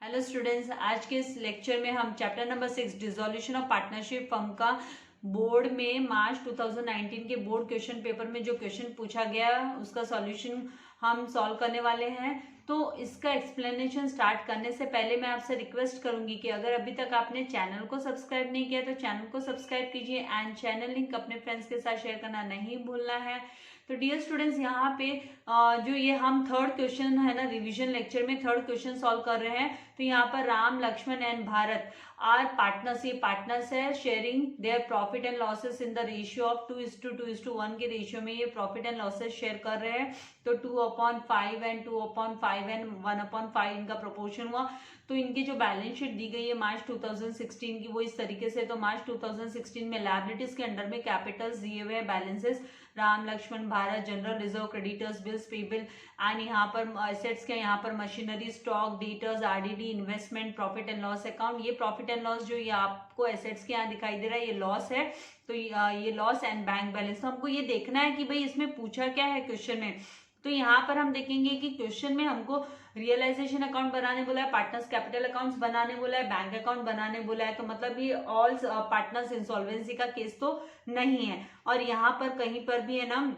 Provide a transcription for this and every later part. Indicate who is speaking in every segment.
Speaker 1: Hello students, आज के इस लेक्चर में हम chapter number 6 dissolution of partnership firm का बोर्ड में मार्च 2019 के बोर्ड क्वेश्चन पेपर में जो क्वेश्चन पूछा गया उसका सॉल्यूशन हम सॉल्व करने वाले हैं। तो इसका एक्सप्लेनेशन स्टार्ट करने से पहले मैं आपसे रिक्वेस्ट करूंगी कि अगर अभी तक आपने चैनल को सब्सक्राइब नहीं किया तो चैनल को सब्सक्राइब कीजिए एंड चैनल लिंक अपने फ्रेंड्स के साथ शेयर करना नहीं भूलना है। तो डियर स्टूडेंट्स, यहाँ पे जो ये हम थर्ड क्वेश्चन है ना, रिवीजन लेक्चर में थर्ड क्वेश्चन सॉल्व कर रहे हैं। तो यहाँ पर Ram, Lakshman and Bharat are partners, ये पार्टनर्स है, sharing their profit and losses in the ratio of 2:2:1 के रेशियो में ये प्रॉफिट एंड लॉसेस शेयर कर रहे हैं। तो 2/5 एंड 2/5 एंड 1/5 इनका प्रोपोर्शन हुआ। तो इनकी जो बैलेंस शीट दी गई है मार्च 2016 की वो इस तरीके से। तो मार्च 2016 में लायबिलिटीज के अंडर में कैपिटल्स दिए हुए हैं, balances Ram, Lakshman, Bharat, general reserve, creditors, bills payable and यहाँ पर एसेट्स के यहाँ पर machinery, stock, debtors, RDD, investment, profit and loss account. ये प्रॉफिट एंड लॉस जो ये आपको एसेट्स के यहाँ दिखाई दे रहा है ये लॉस है। तो ये लॉस एंड बैंक बैलेंस। तो हमको ये देखना है कि भाई इसमें पूछा क्या है क्वेश्चन में। तो यहाँ पर हम देखेंगे कि क्वेश्चन में हमको रियलाइजेशन अकाउंट बनाने बोला है, पार्टनर्स कैपिटल अकाउंट्स बनाने बोला है, बैंक अकाउंट बनाने बोला है। तो मतलब ये ऑल पार्टनर्स इंसॉल्वेंसी का केस तो नहीं है। और यहाँ पर कहीं पर भी है ना,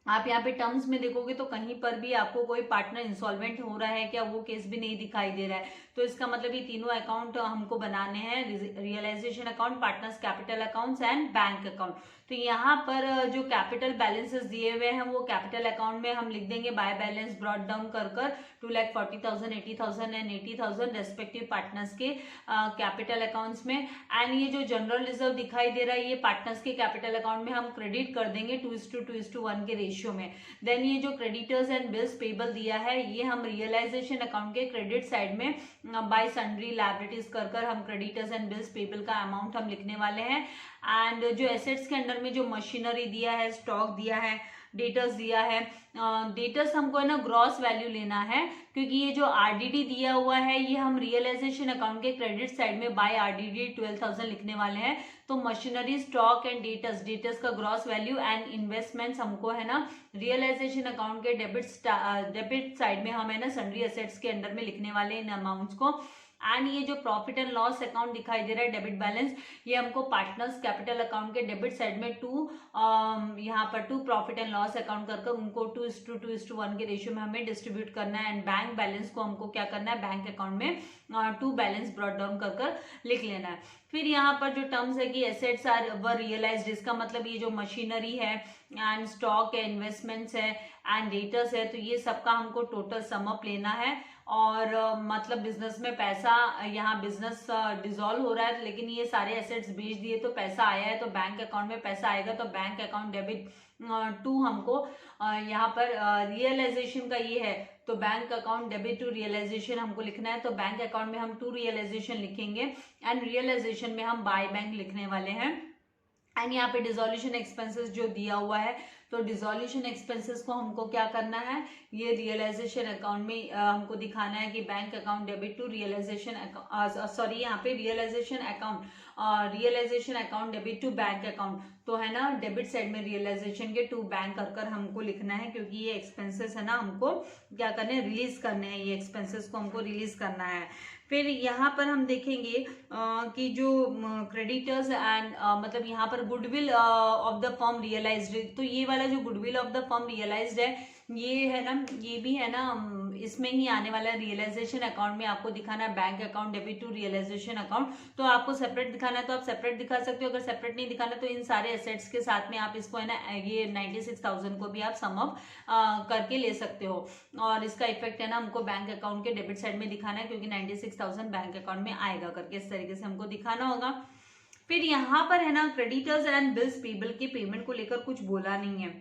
Speaker 1: आप यहाँ पे टर्म्स में देखोगे तो कहीं पर भी आपको कोई पार्टनर इंसॉल्वेंट हो रहा है क्या, वो केस भी नहीं दिखाई दे रहा है। तो इसका मतलब ये तीनों अकाउंट हमको बनाने हैं, realisation account, partners capital accounts and bank account. तो यहाँ पर जो कैपिटल बैलेंसेस दिए हुए हैं वो कैपिटल अकाउंट में हम लिख देंगे बाय बैलेंस ब्रॉट डाउन कर 2,40,000, 80,000 एंड 80,000 रेस्पेक्टिव पार्टनर्स के कैपिटल अकाउंट्स में। एंड ये जो जनरल रिजर्व दिखाई दे रहा है ये पार्टनर्स के कैपिटल अकाउंट में हम क्रेडिट कर देंगे 2:2:1 के रेशियो में। देन ये जो क्रेडिटर्स एंड बिल्स पेबल दिया है ये हम रियलाइजेशन अकाउंट के क्रेडिट साइड में बाय सन्ड्री लायबिलिटीज कर हम क्रेडिटर्स एंड बिल्स पेबल का अमाउंट हम लिखने वाले हैं। एंड जो एसेट्स के अंडर में जो मशीनरी दिया है, स्टॉक दिया है, डेटर्स दिया है, डेटर्स हमको है ना ग्रॉस वैल्यू लेना है क्योंकि ये जो आरडीडी दिया हुआ है ये हम रियलाइजेशन अकाउंट के क्रेडिट साइड में बाय आरडीडी 12,000 लिखने वाले हैं। तो मशीनरी, स्टॉक एंड डेटर्स का ग्रॉस वैल्यू एंड इन्वेस्टमेंट्स हमको है ना रियलाइजेशन अकाउंट के डेबिट साइड में हम है ना सन्ड्री एसेट्स के अंडर में लिखने वाले इन अमाउंट्स को। एंड ये जो प्रॉफिट एंड लॉस अकाउंट दिखाई दे रहा है डेबिट बैलेंस, ये हमको पार्टनर्स कैपिटल अकाउंट के डेबिट साइड में यहाँ पर 2 प्रॉफिट एंड लॉस अकाउंट कर उनको 2:1 के रेशियो में हमें डिस्ट्रीब्यूट करना है। एंड बैंक बैलेंस को हमको क्या करना है, बैंक अकाउंट में 2 बैलेंस ब्रॉट डाउन कर लिख लेना है। फिर यहाँ पर जो टर्म्स है कि एसेट्स आर वर रियलाइज्ड, इसका मतलब ये जो मशीनरी है एंड स्टॉक है, इन्वेस्टमेंट्स है एंड डेटर्स है, तो ये सबका हमको टोटल सम अप लेना है। और मतलब बिजनेस में पैसा, यहाँ बिजनेस डिसॉल्व हो रहा है लेकिन ये सारे एसेट्स बेच दिए तो पैसा आया है, तो बैंक अकाउंट में पैसा आएगा। तो बैंक अकाउंट डेबिट 2 हमको यहाँ पर रियलाइजेशन का ये है तो bank account debit to realisation हमको लिखना है। तो बैंक अकाउंट में हम 2 रियलाइजेशन लिखेंगे एंड रियलाइजेशन में हम बाय बैंक लिखने वाले हैं। एंड यहाँ पे डिसोल्यूशन एक्सपेंसेस जो दिया हुआ है तो डिसोल्यूशन एक्सपेंसेस को हमको क्या करना है, ये रियलाइजेशन अकाउंट में हमको दिखाना है कि bank account debit to realisation sorry यहाँ पे realisation account debit to bank account. तो है ना डेबिट साइड में रियलाइजेशन के 2 बैंक कर हमको लिखना है क्योंकि ये एक्सपेंसेस है ना हमको क्या करने हैं, रिलीज करने हैं, ये एक्सपेंसेस को हमको रिलीज करना है। फिर यहाँ पर हम देखेंगे कि जो क्रेडिटर्स एंड मतलब यहाँ पर goodwill of the firm realised, तो ये वाला जो goodwill of the firm realised है ये है ना, ये भी है ना इसमें ही आने वाला है। रियलाइजेशन अकाउंट में आपको दिखाना है bank account debit to realisation account. तो आपको सेपरेट दिखाना है तो आप सेपरेट दिखा सकते हो, अगर सेपरेट नहीं दिखाना तो इन सारे एसेट्स के साथ में आप इसको है ना ये 96,000 को भी आप सम अप करके ले सकते हो। और इसका इफेक्ट है ना हमको बैंक अकाउंट के डेबिट साइड में दिखाना है क्योंकि 96,000 बैंक अकाउंट में आएगा करके इस तरीके से हमको दिखाना होगा। फिर यहाँ पर है ना क्रेडिटर्स एंड बिल्स पेबल के पेमेंट को लेकर कुछ बोला नहीं है।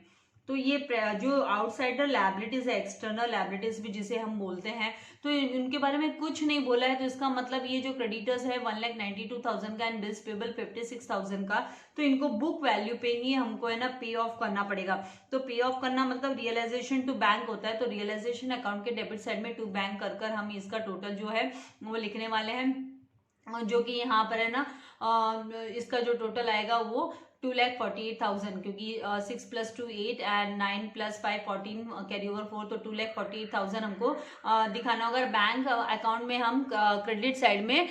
Speaker 1: तो ये जो आउटसाइडर लायबिलिटीज है, एक्सटर्नल लायबिलिटीज भी जिसे हम बोलते हैं, तो इनके बारे में कुछ नहीं बोला है। तो इसका मतलब ये जो क्रेडिटर्स है 1,92,000 का एंड बिल्स पेबल 56,000 का, तो इनको बुक वैल्यू पे ही हमको है ना पे ऑफ करना पड़ेगा। तो पे ऑफ करना मतलब रियलाइजेशन टू बैंक होता है। तो रियलाइजेशन अकाउंट के डेबिट साइड में 2 बैंक कर हम इसका टोटल जो है वो लिखने वाले हैं, जो कि यहाँ पर है ना इसका जो टोटल आएगा वो 2,48,000, क्योंकि 6 + 2 8 एंड 9 + 5 14 कैरी ओवर 4, तो 2,48,000 हमको दिखाना होगा। बैंक अकाउंट में हम क्रेडिट साइड में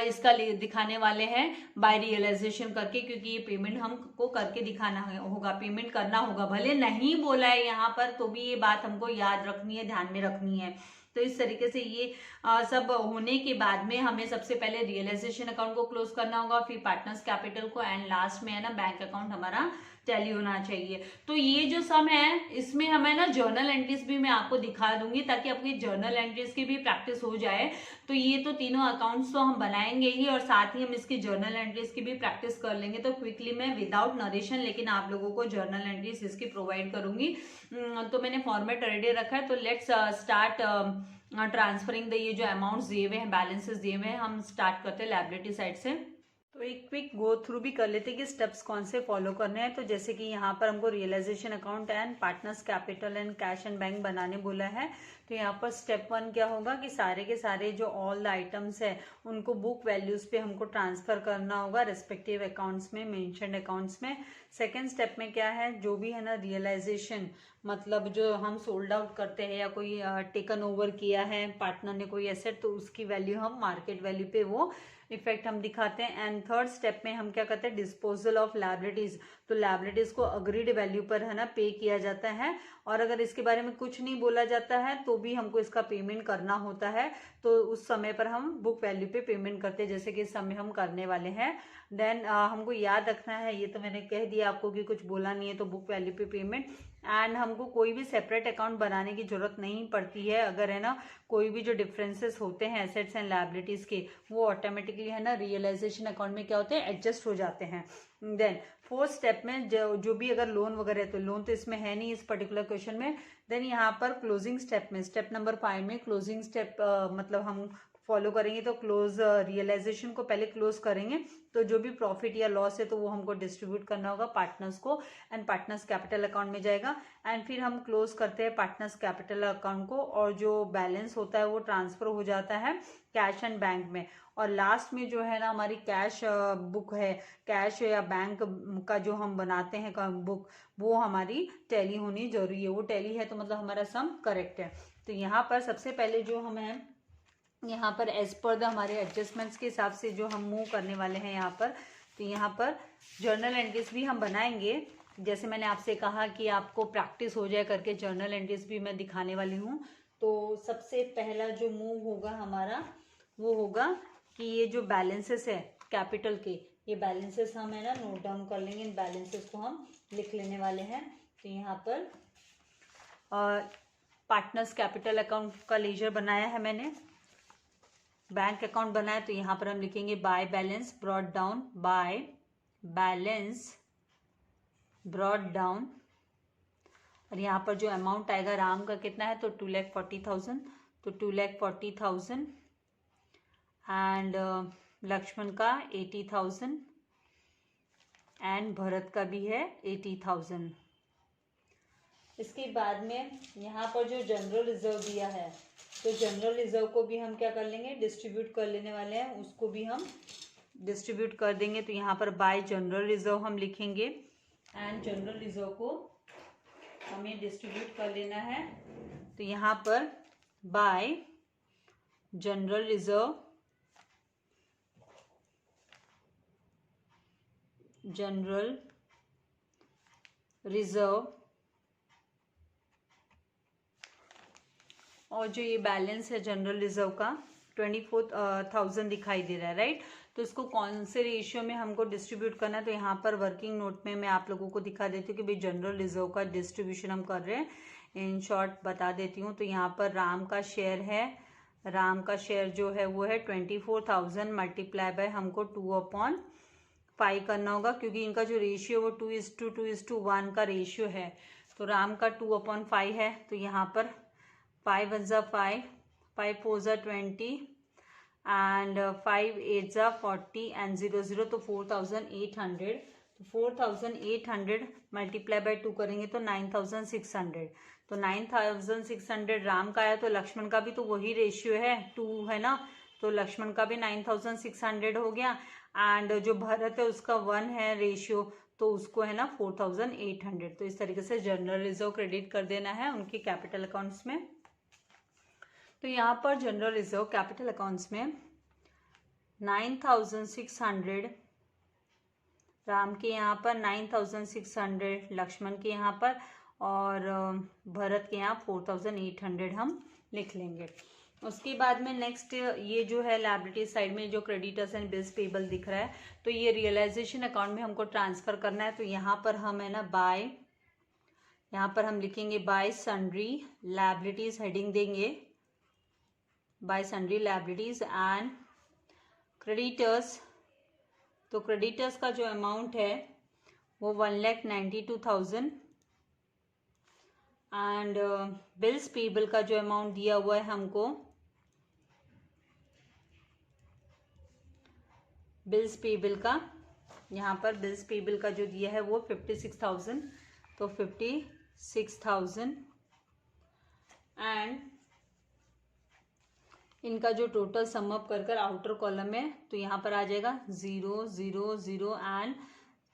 Speaker 1: इसका दिखाने वाले हैं बाय रियलाइजेशन करके, क्योंकि ये पेमेंट हमको करके दिखाना होगा, पेमेंट करना होगा। भले नहीं बोला है यहाँ पर तो भी ये बात हमको याद रखनी है, ध्यान में रखनी है। तो इस तरीके से ये सब होने के बाद में हमें सबसे पहले रियलाइजेशन अकाउंट को क्लोज करना होगा, फिर पार्टनर्स कैपिटल को, एंड लास्ट में है ना बैंक अकाउंट हमारा टैली होना चाहिए। तो ये जो सम है इसमें हमें ना जर्नल एंट्रीज भी मैं आपको दिखा दूंगी, ताकि आपकी जर्नल एंट्रीज की भी प्रैक्टिस हो जाए। तो ये तो तीनों अकाउंट्स तो हम बनाएंगे ही, और साथ ही हम इसकी जर्नल एंट्रीज की भी प्रैक्टिस कर लेंगे। तो क्विकली मैं विदाउट नरेशन लेकिन आप लोगों को जर्नल एंट्रीज इसकी प्रोवाइड करूंगी। तो मैंने फॉर्मेट रेडी रखा है। तो लेट्स स्टार्ट ट्रांसफरिंग द ये जो अमाउंट्स दिए हुए हैं, बैलेंसेस दिए हुए हैं, हम स्टार्ट करते हैं लायबिलिटी साइड से। तो एक क्विक गो थ्रू भी कर लेते हैं कि स्टेप्स कौन से फॉलो करने हैं। तो जैसे कि यहाँ पर हमको realisation account and partners capital and cash and bank बनाने बोला है। तो यहाँ पर स्टेप 1 क्या होगा कि सारे के सारे जो ऑल द आइटम्स है उनको बुक वैल्यूज पे हमको ट्रांसफर करना होगा रेस्पेक्टिव अकाउंट्स में, मेंशन्ड अकाउंट्स में। सेकेंड स्टेप में क्या है, जो भी है ना रियलाइजेशन, मतलब जो हम सोल्ड आउट करते हैं या कोई टेकन ओवर किया है पार्टनर ने कोई एसेट, तो उसकी वैल्यू हम मार्केट वैल्यू पे वो इफेक्ट हम दिखाते हैं। एंड थर्ड स्टेप में हम क्या करते हैं, डिस्पोजल ऑफ लायबिलिटीज। तो लायबिलिटीज को अग्रीड वैल्यू पर है ना पे किया जाता है, और अगर इसके बारे में कुछ नहीं बोला जाता है तो भी हमको इसका पेमेंट करना होता है। तो उस समय पर हम बुक वैल्यू पे पेमेंट करते हैं, जैसे कि इस समय हम करने वाले हैं। देन हमको याद रखना है, ये तो मैंने कह दिया आपको कि कुछ बोला नहीं है तो बुक वैल्यू पे पेमेंट। एंड हमको कोई भी सेपरेट अकाउंट बनाने की जरूरत नहीं पड़ती है। अगर है ना कोई भी जो डिफरेंसेस होते हैं एसेट्स एंड लायबिलिटीज के, वो ऑटोमेटिकली है ना रियलाइजेशन अकाउंट में क्या होते हैं, एडजस्ट हो जाते हैं। देन फोर्थ स्टेप में जो भी अगर लोन वगैरह है, तो लोन तो इसमें है नहीं इस पर्टिकुलर क्वेश्चन में। देन यहाँ पर क्लोजिंग स्टेप में, स्टेप नंबर 5 में क्लोजिंग स्टेप मतलब हम फॉलो करेंगे। तो क्लोज रियलाइजेशन को पहले क्लोज करेंगे, तो जो भी प्रॉफिट या लॉस है तो वो हमको डिस्ट्रीब्यूट करना होगा पार्टनर्स को, एंड पार्टनर्स कैपिटल अकाउंट में जाएगा। एंड फिर हम क्लोज करते हैं पार्टनर्स कैपिटल अकाउंट को, और जो बैलेंस होता है वो ट्रांसफर हो जाता है कैश एंड बैंक में। और लास्ट में जो है ना हमारी कैश बुक है, कैश या बैंक का जो हम बनाते हैं बुक, वो हमारी टैली होनी जरूरी है। वो टैली है तो मतलब हमारा सम करेक्ट है। तो यहाँ पर सबसे पहले जो हमें यहाँ पर एज पर द हमारे एडजस्टमेंट्स के हिसाब से जो हम मूव करने वाले हैं यहाँ पर, तो यहाँ पर जर्नल एंट्रीज भी हम बनाएंगे। जैसे मैंने आपसे कहा कि आपको प्रैक्टिस हो जाए करके, जर्नल एंट्रीज भी मैं दिखाने वाली हूँ। तो सबसे पहला जो मूव होगा हमारा वो होगा कि ये जो बैलेंसेस है कैपिटल के, ये बैलेंसेस हम है ना नोट डाउन कर लेंगे, इन बैलेंसेस को हम लिख लेने वाले हैं। तो यहाँ पर पार्टनर्स कैपिटल अकाउंट का लेजर बनाया है मैंने, बैंक अकाउंट बनाया, तो यहाँ पर हम लिखेंगे by balance brought down, by balance brought down. और यहाँ पर जो अमाउंट आएगा राम का कितना है, तो 2,40,000, तो 2,40,000। एंड लक्ष्मण का 80,000, एंड भरत का भी है 80,000। इसके बाद में यहाँ पर जो जनरल रिजर्व दिया है, तो जनरल रिजर्व को भी हम क्या कर लेंगे, डिस्ट्रीब्यूट कर लेने वाले हैं, उसको भी हम डिस्ट्रीब्यूट कर देंगे। तो यहाँ पर बाय जनरल रिजर्व हम लिखेंगे, एंड जनरल रिजर्व को हमें डिस्ट्रीब्यूट कर लेना है। तो यहाँ पर bye general reserve, general reserve, और जो ये बैलेंस है जनरल रिजर्व का 24,000 दिखाई दे रहा है, राइट। तो इसको कौन से रेशियो में हमको डिस्ट्रीब्यूट करना है, तो यहाँ पर वर्किंग नोट में मैं आप लोगों को दिखा देती हूँ कि भाई जनरल रिजर्व का डिस्ट्रीब्यूशन हम कर रहे हैं। इन शॉर्ट बता देती हूँ। तो यहाँ पर राम का शेयर है, राम का शेयर जो है वो है 24,000 मल्टीप्लाई बाय हमको 2/5 करना होगा, क्योंकि इनका जो रेशियो वो 2:1 का रेशियो है। तो राम का 2/5 है, तो यहाँ पर 5 1 जा 5, 5 4 जा 20, एंड 5 8 जा 40, एंड 0 0, तो 4,800। तो 4,800 मल्टीप्लाई बाय 2 करेंगे तो 9,600। तो 9,600 राम का आया, तो लक्ष्मण का भी तो वही रेशियो है, 2 है ना, तो लक्ष्मण का भी 9,600 हो गया। एंड जो भरत है उसका 1 है रेशियो, तो उसको है ना 4800। तो इस तरीके से जनरल रिजर्व क्रेडिट कर देना है उनके कैपिटल अकाउंट्स में। तो यहाँ पर जनरल रिजर्व कैपिटल अकाउंट्स में 9600 राम के यहाँ पर, 9600 लक्ष्मण के यहाँ पर, और भरत के यहाँ 4800 हम लिख लेंगे। उसके बाद में नेक्स्ट ये जो है लायबिलिटी साइड में जो क्रेडिटर्स एंड बिल्स पेबल दिख रहा है, तो ये रियलाइजेशन अकाउंट में हमको ट्रांसफर करना है। तो यहाँ पर हम है ना बाय, यहाँ पर हम लिखेंगे बाय सन्ड्री लायबिलिटीज, हेडिंग देंगे bye sundry liabilities and creditors. तो क्रेडिटर्स का जो अमाउंट है वो 1,92,000 एंड बिल्स पेबल का जो अमाउंट दिया हुआ है हमको, बिल्स पेबल का यहाँ पर बिल्स पेबल का जो दिया है वो 56,000। तो 56,000 एंड इनका जो टोटल सम अप कर आउटर कॉलम में, तो यहाँ पर आ जाएगा 0 0 0 एंड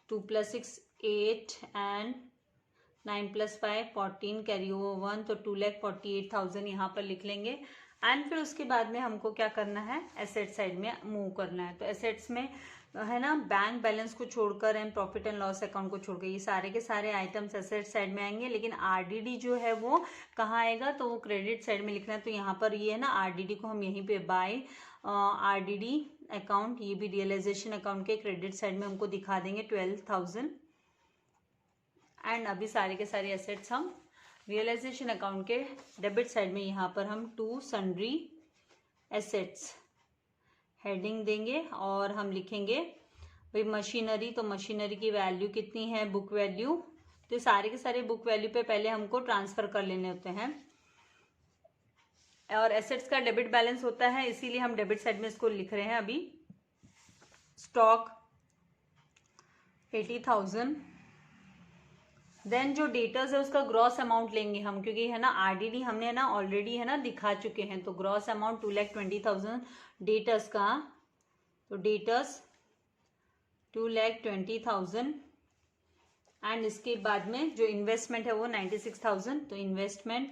Speaker 1: 2 + 6 8 एंड 9 + 5 14 कैरी ओवर 1, तो 2,48,000 यहाँ पर लिख लेंगे। एंड फिर उसके बाद में हमको क्या करना है, एसेट साइड में मूव करना है। तो एसेट्स में है ना बैंक बैलेंस को छोड़कर and profit and loss account को छोड़कर ये सारे के सारे आइटम्स एसेट साइड में आएंगे, लेकिन आरडीडी जो है वो कहाँ आएगा, तो वो क्रेडिट साइड में लिखना है। तो यहाँ पर ये है ना आरडीडी को हम यहीं पे बाय आरडीडी अकाउंट, ये भी रियलाइजेशन अकाउंट के क्रेडिट साइड में हमको दिखा देंगे 12,000। एंड अभी सारे के सारे एसेट्स हम रियलाइजेशन अकाउंट के डेबिट साइड में यहाँ पर हम टू सन्ड्री एसेट्स हेडिंग देंगे और हम लिखेंगे भाई मशीनरी। तो मशीनरी की वैल्यू कितनी है, बुक वैल्यू, तो सारे के सारे बुक वैल्यू पे पहले हमको ट्रांसफर कर लेने होते हैं। और एसेट्स का डेबिट बैलेंस होता है, इसीलिए हम डेबिट साइड में इसको लिख रहे हैं अभी। स्टॉक 80,000। देन जो डेटर्स है उसका ग्रॉस अमाउंट लेंगे हम, क्योंकि है ना आरडीडी हमने है ना ऑलरेडी है ना दिखा चुके हैं। तो ग्रॉस अमाउंट 2,20,000 डेटर्स का, तो डेटर्स 2,20,000 एंड इसके बाद में जो इन्वेस्टमेंट है वो 96,000। तो इन्वेस्टमेंट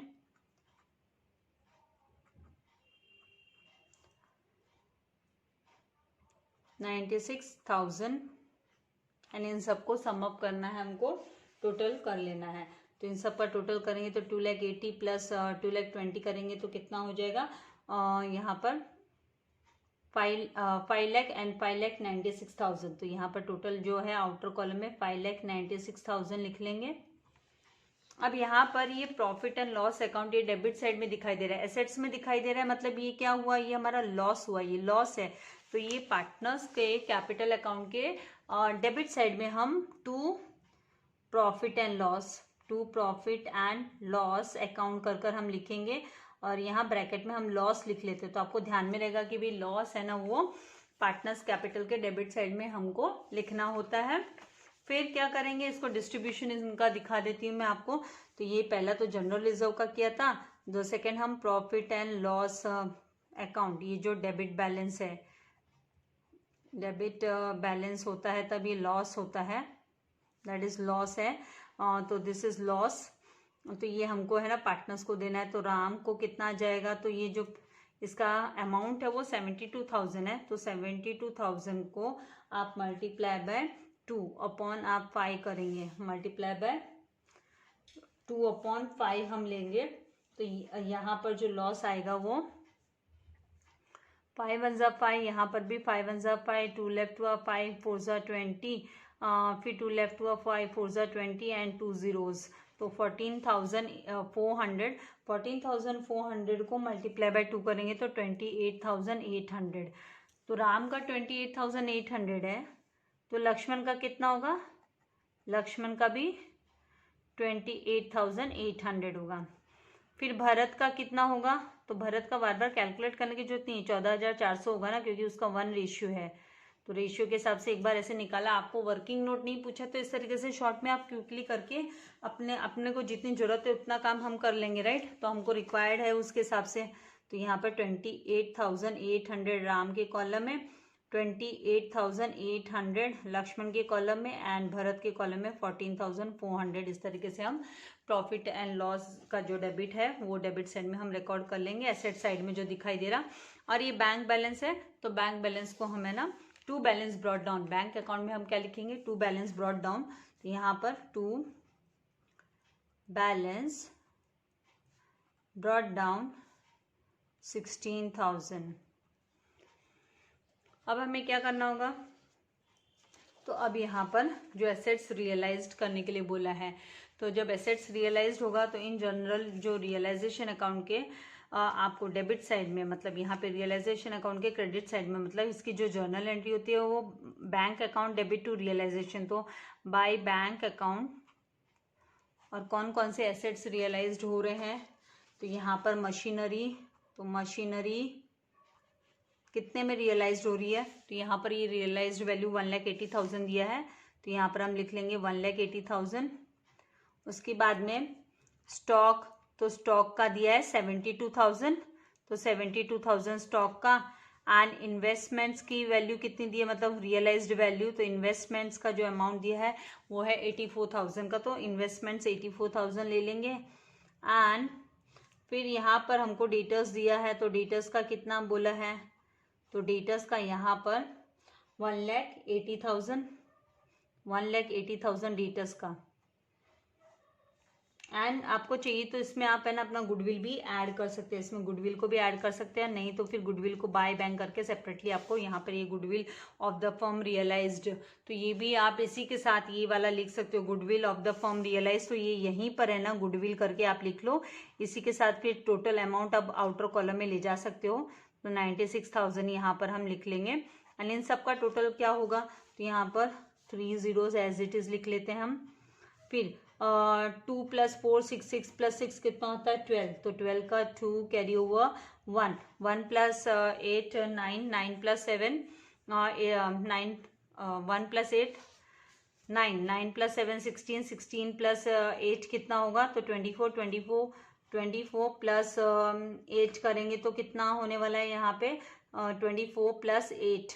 Speaker 1: 96,000 एंड इन सबको सम अप करना है हमको, टोटल कर लेना है। तो इन सब का टोटल करेंगे तो 2,80,000 प्लस 2,20,000 करेंगे तो कितना हो जाएगा, यहाँ पर 5 लाख एंड 5,96,000। तो यहाँ पर टोटल जो है आउटर कॉलम में 5,96,000 लिख लेंगे। अब यहाँ पर ये प्रॉफिट एंड लॉस अकाउंट ये डेबिट साइड में दिखाई दे रहा है, एसेट्स में दिखाई दे रहा है, मतलब ये क्या हुआ, ये हमारा लॉस हुआ, ये लॉस है। तो ये पार्टनर्स के कैपिटल अकाउंट के डेबिट साइड में हम to profit and loss account कर हम लिखेंगे और यहाँ ब्रैकेट में हम लॉस लिख लेते हैं। तो आपको ध्यान में रहेगा कि भी लॉस है ना वो पार्टनर्स कैपिटल के डेबिट साइड में हमको लिखना होता है। फिर क्या करेंगे, इसको डिस्ट्रीब्यूशन इनका दिखा देती हूँ मैं आपको। तो ये पहला तो जनरल रिजर्व का किया था, जो सेकेंड हम प्रॉफिट एंड लॉस अकाउंट, ये जो डेबिट बैलेंस है, डेबिट बैलेंस होता है तब ये लॉस होता है, दैट इज लॉस है। तो दिस इज लॉस, तो ये हमको है ना पार्टनर्स को देना है। तो राम को कितना जाएगा, तो ये जो इसका अमाउंट है वो 72,000 है। तो 72,000 को आप मल्टीप्लाई बाय 2 अपॉन आप 5 करेंगे, मल्टीप्लाई बाय 2 अपॉन 5 हम लेंगे। तो यहाँ पर जो लॉस आएगा वो 5 1 जा 5, यहाँ पर भी 5 1 जा 5, 2 लेफ्ट हुआ 5 4 जा 20, फिर 2 लेफ्ट हुआ 5 4 जा 20 एंड 2 zeros। तो 14,400 को मल्टीप्लाई बाय 2 करेंगे तो 28,800। तो राम का 28,800 है, तो लक्ष्मण का कितना होगा, लक्ष्मण का भी 28,800 होगा। फिर भरत का कितना होगा, तो भरत का बार बार कैलकुलेट करने की जरूरत नहीं है, 14,400 होगा ना, क्योंकि उसका 1 रेशियो है। तो रेशियो के हिसाब से एक बार ऐसे निकाला, आपको वर्किंग नोट नहीं पूछा तो इस तरीके से शॉर्ट में आप क्विकली करके अपने को जितनी जरूरत है उतना काम हम कर लेंगे, राइट। तो हमको रिक्वायर्ड है उसके हिसाब से। तो यहाँ पर 28,800 राम के कॉलम में, 28,800 लक्ष्मण के कॉलम में एंड भरत के कॉलम में 14,400। इस तरीके से हम प्रॉफिट एंड लॉस का जो डेबिट है वो डेबिट साइड में हम रिकॉर्ड कर लेंगे, एसेट साइड में जो दिखाई दे रहा। और ये बैंक बैलेंस है, तो बैंक बैलेंस को हमें ना to balance brought down, bank account में हम क्या लिखेंगे, टू बैलेंस ब्रॉट डाउन। तो यहाँ पर टू बैलेंस ब्रॉट डाउन 16,000। अब हमें क्या करना होगा, तो अब यहाँ पर जो एसेट्स रियलाइज्ड करने के लिए बोला है, तो जब एसेट्स रियलाइज्ड होगा तो इन जनरल जो रियलाइजेशन अकाउंट के आपको डेबिट साइड में, मतलब यहाँ पे रियलाइजेशन अकाउंट के क्रेडिट साइड में, मतलब इसकी जो जर्नल एंट्री होती है वो bank account debit to realisation, तो बाय बैंक अकाउंट। और कौन कौन से एसेट्स रियलाइज्ड हो रहे हैं, तो यहाँ पर मशीनरी, तो मशीनरी कितने में रियलाइज्ड हो रही है, तो यहाँ पर ये रियलाइज्ड वैल्यू 1,80,000 दिया है, तो यहाँ पर हम लिख लेंगे 1,80,000। उसके बाद में स्टॉक, तो स्टॉक का दिया है 72,000, तो 72,000 स्टॉक का। एंड इन्वेस्टमेंट्स की वैल्यू कितनी दी है, मतलब रियलाइज्ड वैल्यू, तो इन्वेस्टमेंट्स का जो अमाउंट दिया है वो है 84,000 का, तो इन्वेस्टमेंट्स 84,000 ले लेंगे। एंड फिर यहाँ पर हमको डेटर्स दिया है, तो डेटर्स का कितना बोला है, तो डेटर्स का यहाँ पर 1,80,000 डेटर्स का। एंड आपको चाहिए तो इसमें आप है ना अपना गुडविल भी ऐड कर सकते हैं, इसमें गुडविल को भी ऐड कर सकते हैं, नहीं तो फिर गुडविल को बाय बैंक करके सेपरेटली आपको यहाँ पर ये goodwill of the firm realised, तो ये भी आप इसी के साथ ये वाला लिख सकते हो, goodwill of the firm realise, तो ये यहीं पर है ना गुडविल करके आप लिख लो। इसी के साथ फिर टोटल अमाउंट अब आउटर कॉलम में ले जा सकते हो, तो 96,000 यहाँ पर हम लिख लेंगे। एंड इन सबका टोटल क्या होगा, तो यहाँ पर 3 zeros एज इट इज लिख लेते हैं हम। फिर 2 + 4 6 + 6 कितना होता है 12, तो 12 का 2 कैरी ओवर 1 + 8 9 9 + 7 9 1 + 8 9 9 + 7 16 16 + 8 कितना होगा, तो 24 + 8 करेंगे तो कितना होने वाला है यहाँ पे 24 + 8,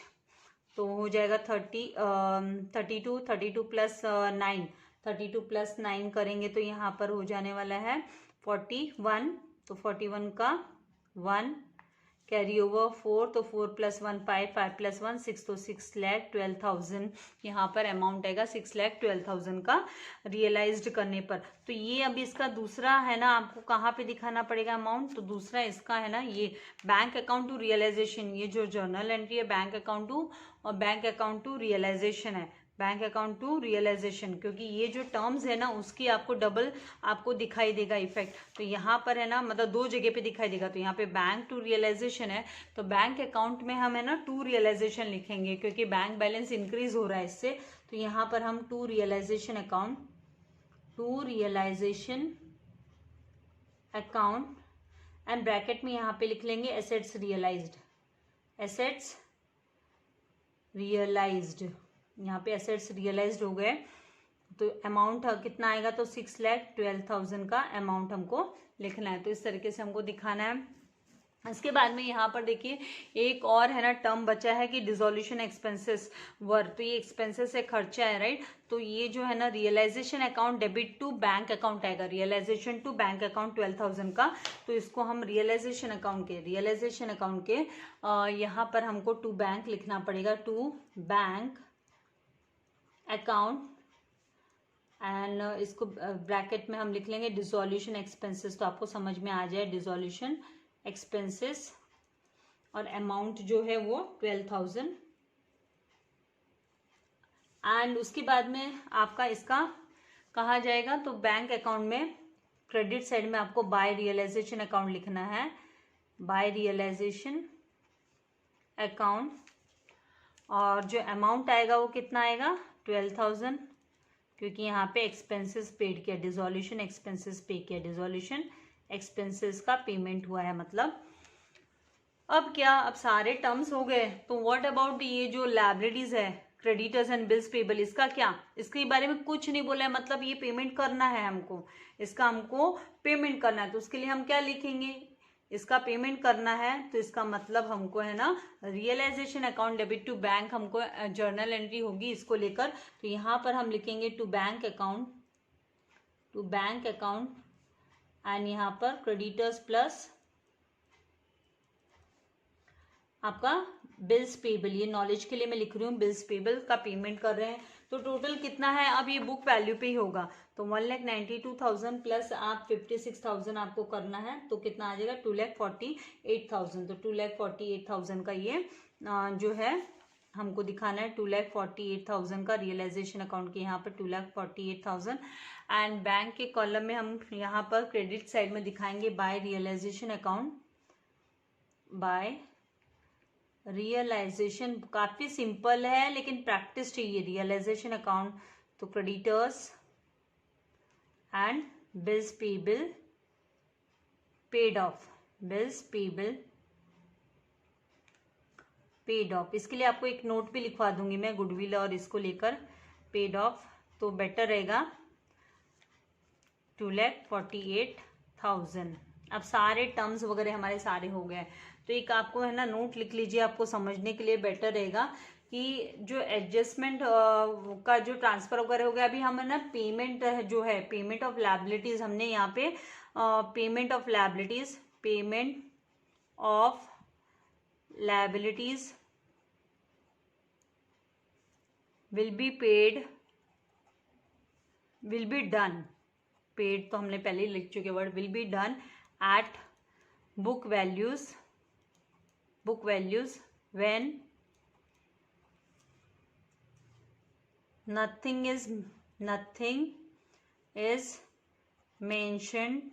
Speaker 1: तो हो जाएगा 32 + 9 32 + 9 करेंगे तो यहाँ पर हो जाने वाला है 41, तो 41 का 1 कैरी ओवर 4, तो 4 + 1 5 5 + 1 6, तो 6,12,000 यहाँ पर अमाउंट आएगा 6,12,000 का रियलाइज्ड करने पर। तो ये अभी इसका दूसरा है ना, आपको कहाँ पे दिखाना पड़ेगा अमाउंट, तो दूसरा इसका है ना ये बैंक अकाउंट टू रियलाइजेशन, ये जो जर्नल एंट्री है बैंक अकाउंट टू और बैंक अकाउंट टू रियलाइजेशन है, बैंक अकाउंट टू रियलाइजेशन, क्योंकि ये जो टर्म्स है ना उसकी आपको डबल आपको दिखाई देगा इफेक्ट, तो यहाँ पर है ना मतलब दो जगह पे दिखाई देगा, तो यहाँ पे बैंक टू रियलाइजेशन है तो बैंक अकाउंट में हम है ना टू रियलाइजेशन लिखेंगे, क्योंकि बैंक बैलेंस इंक्रीज हो रहा है इससे, तो यहाँ पर हम to realisation account and bracket में यहाँ पे लिख लेंगे एसेट्स रियलाइज्ड, यहाँ पे एसेट्स रियलाइज्ड हो गए, तो अमाउंट कितना आएगा, तो 6,12,000 का अमाउंट हमको लिखना है, तो इस तरीके से हमको दिखाना है। इसके बाद में यहाँ पर देखिए एक और है ना टर्म बचा है कि डिसोल्यूशन एक्सपेंसेस वर, तो ये एक्सपेंसेस है, खर्चा है, राइट, तो ये जो है ना realisation account debit to bank account आएगा, रियलाइजेशन टू बैंक अकाउंट 12,000 का, तो इसको हम रियलाइजेशन अकाउंट के यहाँ पर हमको टू बैंक लिखना पड़ेगा, टू बैंक अकाउंट एंड इसको ब्रैकेट में हम लिख लेंगे डिसोल्यूशन एक्सपेंसेस, तो आपको समझ में आ जाए डिसोल्यूशन एक्सपेंसेस, और अमाउंट जो है वो 12,000। एंड उसके बाद में आपका इसका कहा जाएगा, तो बैंक अकाउंट में क्रेडिट साइड में आपको बाय रियलाइजेशन अकाउंट लिखना है, बाय रियलाइजेशन अकाउंट, और जो अमाउंट आएगा वो कितना आएगा 12,000, क्योंकि यहाँ पे एक्सपेंसेस पेड किया, डिसोल्यूशन एक्सपेंसेस पे किया, डिसोल्यूशन एक्सपेंसेस का पेमेंट हुआ है मतलब। अब क्या, अब सारे टर्म्स हो गए, तो व्हाट अबाउट ये जो लायबिलिटीज है क्रेडिटर्स एंड बिल्स पेबल, इसका क्या, इसके बारे में कुछ नहीं बोला है, मतलब ये पेमेंट करना है हमको, इसका हमको पेमेंट करना है, तो उसके लिए हम क्या लिखेंगे, इसका पेमेंट करना है, तो इसका मतलब हमको है ना realisation account debit to bank, हमको जर्नल एंट्री होगी इसको लेकर। तो यहाँ पर हम लिखेंगे टू बैंक अकाउंट एंड यहाँ पर क्रेडिटर्स प्लस आपका बिल्स पेबल, ये नॉलेज के लिए मैं लिख रही हूँ, बिल्स पेबल का पेमेंट कर रहे हैं। तो टोटल कितना है, अब ये बुक वैल्यू पे ही होगा, तो 1,92,000 प्लस आप 56,000 आपको करना है, तो कितना आ जाएगा 2,48,000। तो 2,48,000 का ये जो है हमको दिखाना है, 2,48,000 का रियलाइजेशन अकाउंट के यहाँ पर 2,48,000। एंड बैंक के कॉलम में हम यहाँ पर क्रेडिट साइड में दिखाएंगे by realisation account, by realisation. काफी सिंपल है लेकिन प्रैक्टिस चाहिए। रियलाइजेशन अकाउंट, तो creditors and bills payable paid off, bills payable paid off. इसके लिए आपको एक नोट भी लिखवा दूंगी मैं गुडविल और इसको लेकर, पेड ऑफ तो बेटर रहेगा, 2,48,000। अब सारे टर्म्स वगैरह हमारे सारे हो गए, तो एक आपको है ना नोट लिख लीजिए, आपको समझने के लिए बेटर रहेगा कि जो एडजस्टमेंट का जो ट्रांसफर वगैरह हो गया, अभी हम है ना पेमेंट जो है, पेमेंट ऑफ लायबिलिटीज, हमने यहाँ पे payment of liabilities will be done, paid तो हमने पहले ही लिख चुके word, will be done at book values when nothing is mentioned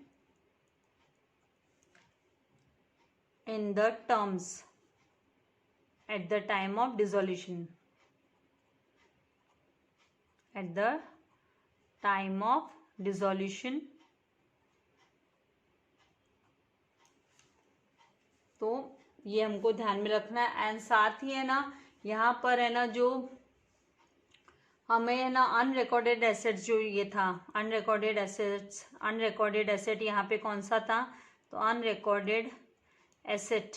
Speaker 1: in the terms at the time of dissolution, तो ये हमको ध्यान में रखना है। एंड साथ ही है ना यहाँ पर है ना जो हमें है ना अनरिकॉर्डेड एसेट्स, जो ये था अनरिकॉर्डेड एसेट यहाँ पे कौन सा था, तो अनरिकॉर्डेड एसेट,